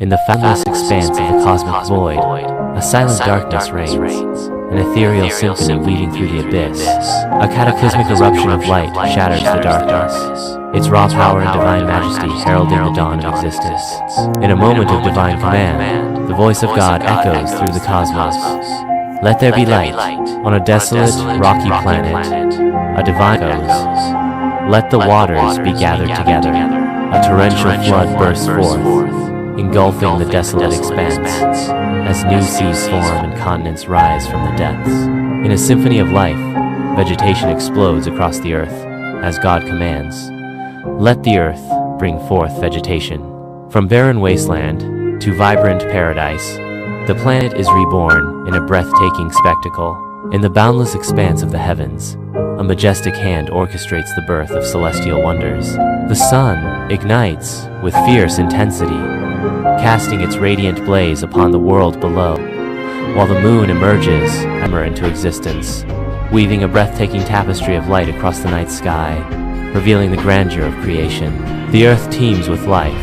In the fathomless expanse of the cosmic void, a silent darkness reigns, an ethereal symphony weaving through the abyss. A cataclysmic eruption of light shatters the darkness, its raw power and divine majesty heralding the dawn of existence. In a moment of divine command, the voice of God echoes through the cosmos. Let there be light. On a desolate, rocky planet, a divine goes. Let the waters be gathered together. A torrential flood bursts forth, engulfing the desolate expanse, as new seas form and continents rise from the depths. In a symphony of life, vegetation explodes across the earth, as God commands. Let the earth bring forth vegetation. From barren wasteland to vibrant paradise, the planet is reborn in a breathtaking spectacle. In the boundless expanse of the heavens, a majestic hand orchestrates the birth of celestial wonders. The sun ignites with fierce intensity, casting its radiant blaze upon the world below, while the moon emerges into existence, weaving a breathtaking tapestry of light across the night sky, revealing the grandeur of creation. The earth teems with life,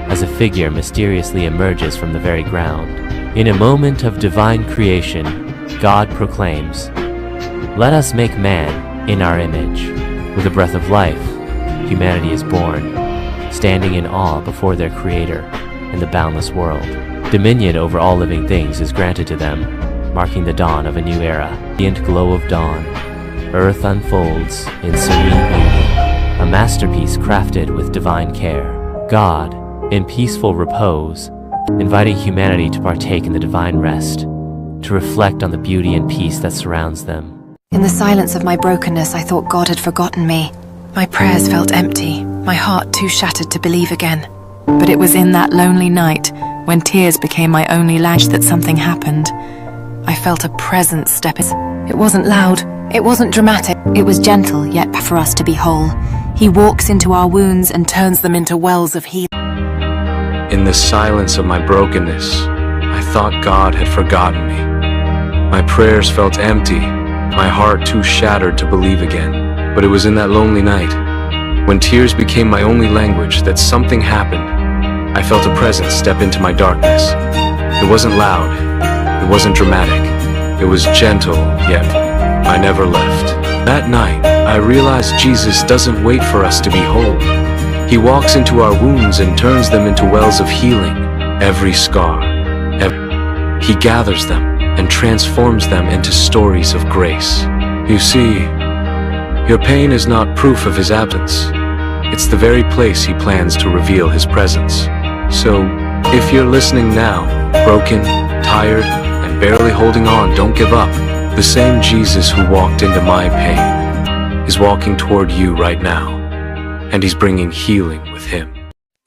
as a figure mysteriously emerges from the very ground. In a moment of divine creation, God proclaims, "Let us make man in our image." With a breath of life, humanity is born, standing in awe before their Creator in the boundless world. Dominion over all living things is granted to them, marking the dawn of a new era. The radiant glow of dawn, earth unfolds in serene beauty, a masterpiece crafted with divine care. God, in peaceful repose, inviting humanity to partake in the divine rest, to reflect on the beauty and peace that surrounds them. In the silence of my brokenness, I thought God had forgotten me. My prayers felt empty, my heart too shattered to believe again. But it was in that lonely night, when tears became my only language, that something happened. I felt a presence step in. It wasn't loud, it wasn't dramatic, it was gentle, yet for us to be whole. He walks into our wounds and turns them into wells of healing. In the silence of my brokenness, I thought God had forgotten me. My prayers felt empty, my heart too shattered to believe again. But it was in that lonely night, when tears became my only language, that something happened. I felt a presence step into my darkness. It wasn't loud, it wasn't dramatic, it was gentle, yet I never left. That night, I realized Jesus doesn't wait for us to be whole. He walks into our wounds and turns them into wells of healing. Every scar, He gathers them and transforms them into stories of grace. You see, your pain is not proof of His absence. It's the very place He plans to reveal His presence. So, if you're listening now, broken, tired, and barely holding on, don't give up. The same Jesus who walked into my pain is walking toward you right now, and He's bringing healing with Him.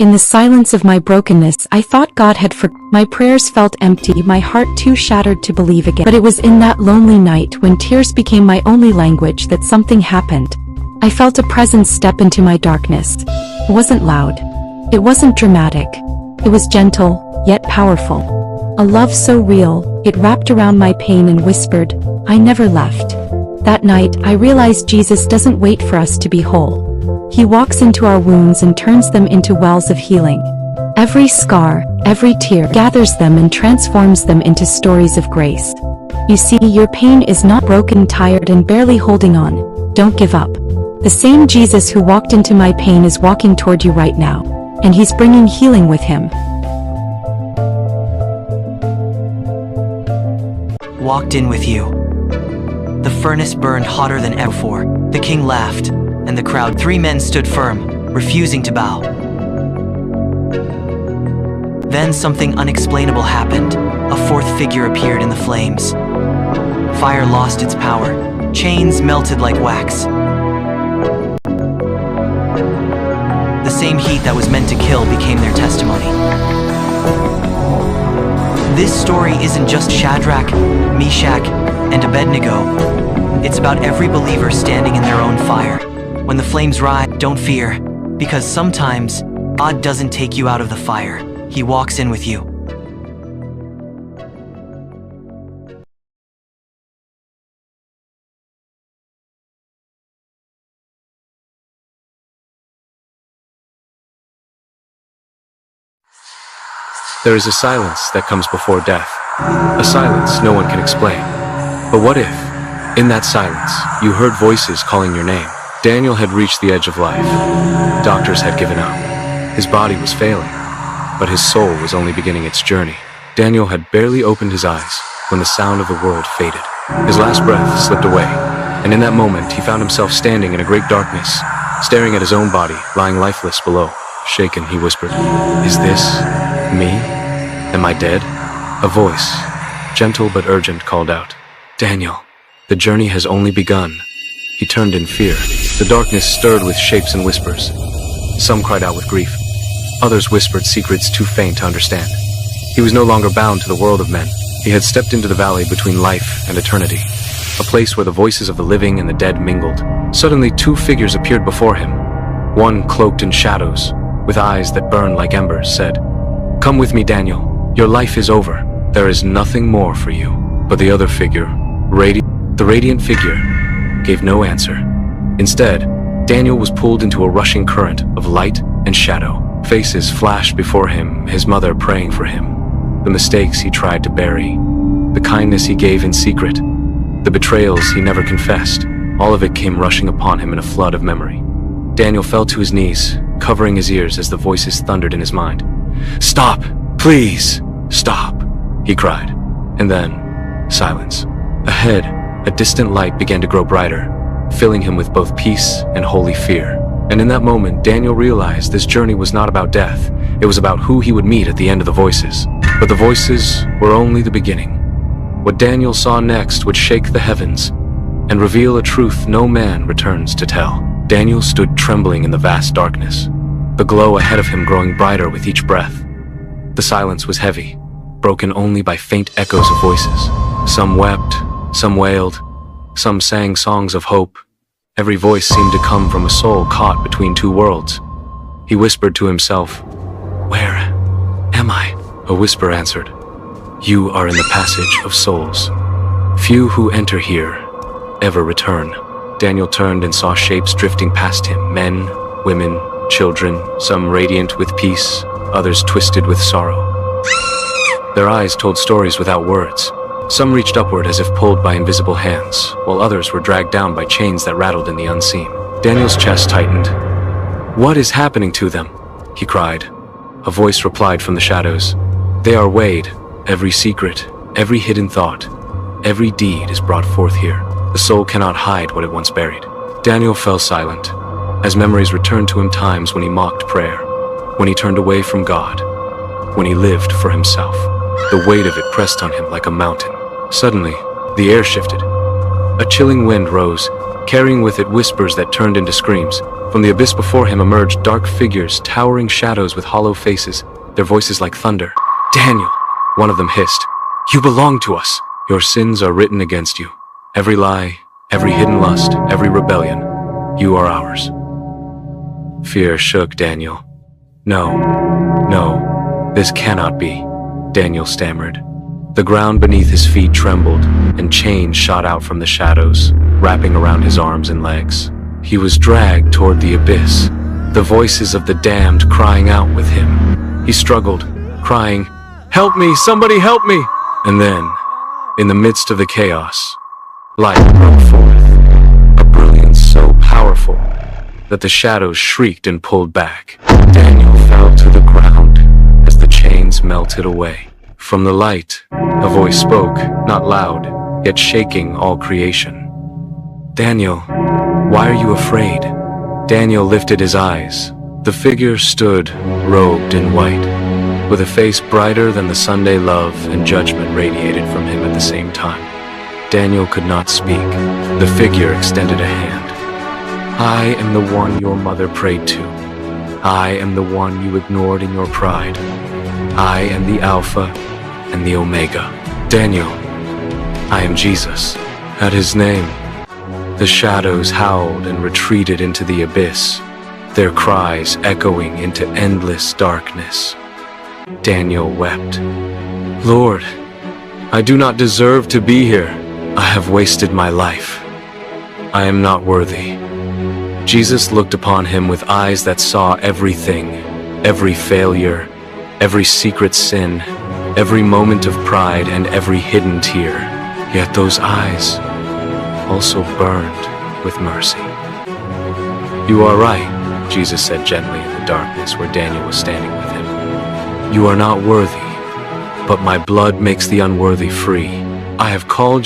In the silence of my brokenness, I thought God had forgotten. My prayers felt empty, my heart too shattered to believe again. But it was in that lonely night, when tears became my only language, that something happened. I felt a presence step into my darkness. It wasn't loud. It wasn't dramatic. It was gentle, yet powerful. A love so real, it wrapped around my pain and whispered, "I never left." That night, I realized Jesus doesn't wait for us to be whole. He walks into our wounds and turns them into wells of healing. Every scar, every tear, gathers them and transforms them into stories of grace. You see, your pain is not broken, tired, and barely holding on. Don't give up. The same Jesus who walked into my pain is walking toward you right now, and He's bringing healing with Him. Walked in with you. The furnace burned hotter than ever before. The king laughed, and the crowd. 3 men stood firm, refusing to bow. Then something unexplainable happened. A 4th figure appeared in the flames. Fire lost its power. Chains melted like wax. The same heat that was meant to kill became their testimony. This story isn't just Shadrach, Meshach, and Abednego. It's about every believer standing in their own fire. When the flames rise, don't fear, because sometimes God doesn't take you out of the fire. He walks in with you. There is a silence that comes before death. A silence no one can explain. But what if, in that silence, you heard voices calling your name? Daniel had reached the edge of life. Doctors had given up. His body was failing, but his soul was only beginning its journey. Daniel had barely opened his eyes when the sound of the world faded. His last breath slipped away, and in that moment he found himself standing in a great darkness, staring at his own body, lying lifeless below. Shaken, he whispered, "Is this me? Am I dead?" A voice, gentle but urgent, called out, "Daniel, the journey has only begun." He turned in fear. The darkness stirred with shapes and whispers. Some cried out with grief. Others whispered secrets too faint to understand. He was no longer bound to the world of men. He had stepped into the valley between life and eternity, a place where the voices of the living and the dead mingled. Suddenly, two figures appeared before him. One, cloaked in shadows, with eyes that burned like embers, said, "Come with me, Daniel. Your life is over. There is nothing more for you." But the other figure, the radiant figure, gave no answer. Instead, Daniel was pulled into a rushing current of light and shadow. Faces flashed before him, his mother praying for him, the mistakes he tried to bury, the kindness he gave in secret, the betrayals he never confessed. All of it came rushing upon him in a flood of memory. Daniel fell to his knees, covering his ears as the voices thundered in his mind. "Stop! Please! Stop!" he cried. And then, silence. Ahead, a distant light began to grow brighter, filling him with both peace and holy fear. And in that moment, Daniel realized this journey was not about death. It was about who he would meet at the end of the voices. But the voices were only the beginning. What Daniel saw next would shake the heavens and reveal a truth no man returns to tell. Daniel stood trembling in the vast darkness, the glow ahead of him growing brighter with each breath. The silence was heavy, broken only by faint echoes of voices. Some wept, some wailed, some sang songs of hope. Every voice seemed to come from a soul caught between two worlds. He whispered to himself, "Where am I?" A whisper answered, "You are in the passage of souls. Few who enter here ever return." Daniel turned and saw shapes drifting past him, men, women, children, some radiant with peace, others twisted with sorrow. Their eyes told stories without words. Some reached upward as if pulled by invisible hands, while others were dragged down by chains that rattled in the unseen. Daniel's chest tightened. "What is happening to them?" he cried. A voice replied from the shadows, "They are weighed. Every secret, every hidden thought, every deed is brought forth here. The soul cannot hide what it once buried." Daniel fell silent, as memories returned to him, times when he mocked prayer, when he turned away from God, when he lived for himself. The weight of it pressed on him like a mountain. Suddenly, the air shifted. A chilling wind rose, carrying with it whispers that turned into screams. From the abyss before him emerged dark figures, towering shadows with hollow faces, their voices like thunder. "Daniel," one of them hissed, "you belong to us. Your sins are written against you. Every lie, every hidden lust, every rebellion, you are ours." Fear shook Daniel. No, this cannot be," Daniel stammered. The ground beneath his feet trembled, and chains shot out from the shadows, wrapping around his arms and legs. He was dragged toward the abyss, the voices of the damned crying out with him. He struggled, crying, "Help me! Somebody help me!" And then, in the midst of the chaos, light broke forth, a brilliance so powerful that the shadows shrieked and pulled back. Daniel fell to the ground as the chains melted away. From the light, a voice spoke, not loud, yet shaking all creation. "Daniel, why are you afraid?" Daniel lifted his eyes. The figure stood, robed in white, with a face brighter than the Sunday love and judgment radiated from him at the same time. Daniel could not speak. The figure extended a hand. "I am the one your mother prayed to. I am the one you ignored in your pride. I am the Alpha and the Omega. Daniel, I am Jesus." At his name, the shadows howled and retreated into the abyss, their cries echoing into endless darkness. Daniel wept. "Lord, I do not deserve to be here. I have wasted my life. I am not worthy." Jesus looked upon him with eyes that saw everything, every failure, every secret sin, every moment of pride, and every hidden tear. Yet those eyes also burned with mercy. "You are right," Jesus said gently in the darkness where Daniel was standing with him. "You are not worthy, but my blood makes the unworthy free. I have called